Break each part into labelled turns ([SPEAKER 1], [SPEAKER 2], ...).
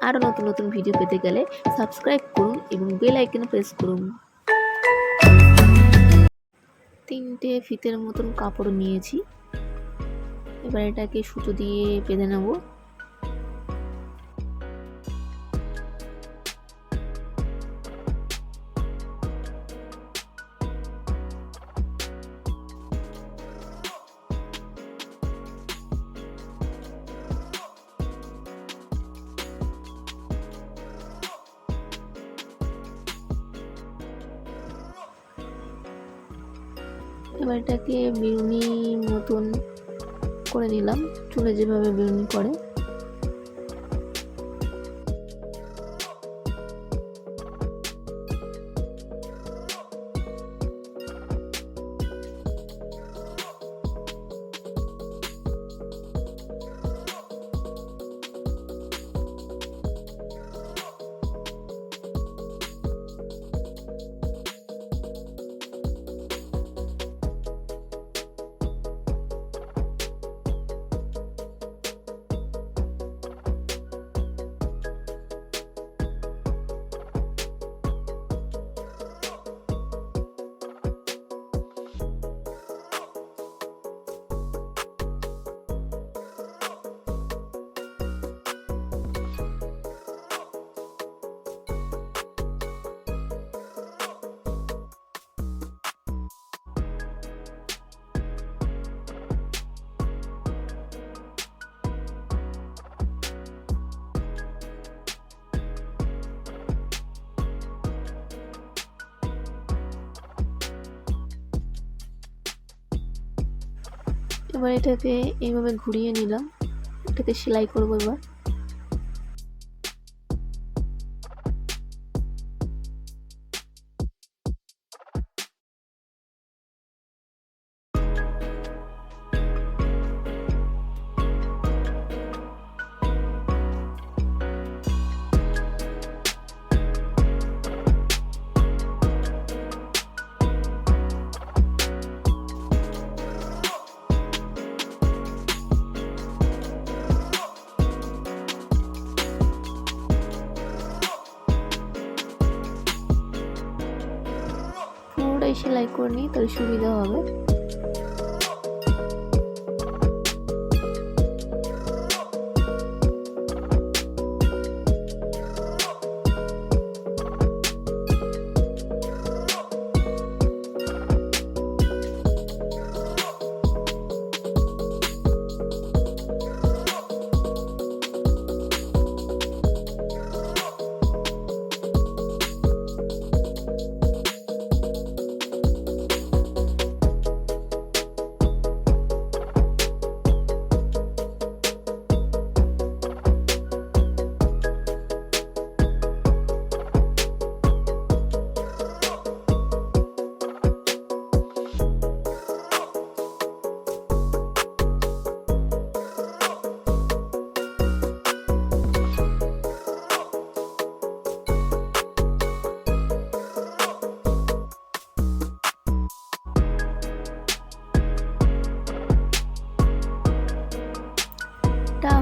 [SPEAKER 1] আরও নতুন নতুন ভিডিও পেতে গেলে সাবস্ক্রাইব করুন এবং বেল আইকনে প্রেস করুন। 3টে ফিতের মতন কাপড় নিয়েছি। এবার এটাকে সুতো দিয়ে বেঁধে নেব। এবার এটাকে বেরুনি মতন করে নিলাম, চুলে যেভাবে বেরুনি করে। এবার এটাকে এইভাবে ঘুরিয়ে নিলাম, এটাকে সেলাই করবো এবার। পুরোটাই সেলাই করে নিই, তাহলে সুবিধা হবে।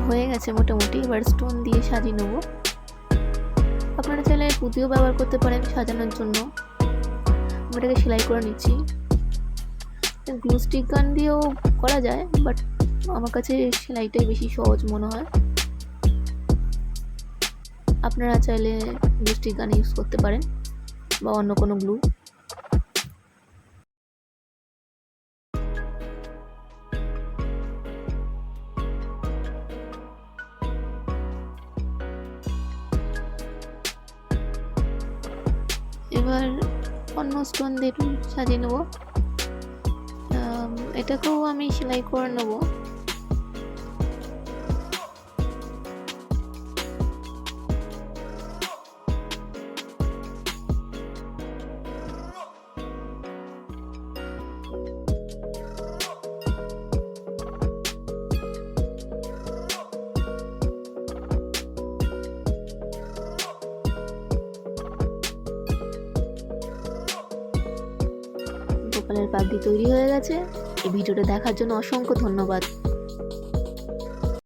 [SPEAKER 1] হয়ে গেছে মোটামুটি। এবার স্টোন দিয়ে সাজিয়ে নেব। আপনারা চাইলে পুঁতিও ব্যবহার করতে পারেন সাজানোর জন্য। আমি এটাকে সেলাই করে নিচ্ছি। গ্লু স্টিক গান দিয়েও করা যায়, বাট আমার কাছে সেলাইটাই বেশি সহজ মনে হয়। আপনারা চাইলে গ্লু স্টিক গান ইউজ করতে পারেন বা অন্য কোনো গ্লু। এবার অন্য স্টোন দিয়ে একটু সাজিয়ে নেব। এটাকেও আমি সেলাই করে নেব। গোপালের পাগড়ি তৈরি হয়ে গেছে। এই ভিডিওটা দেখার জন্য অসংখ্য ধন্যবাদ।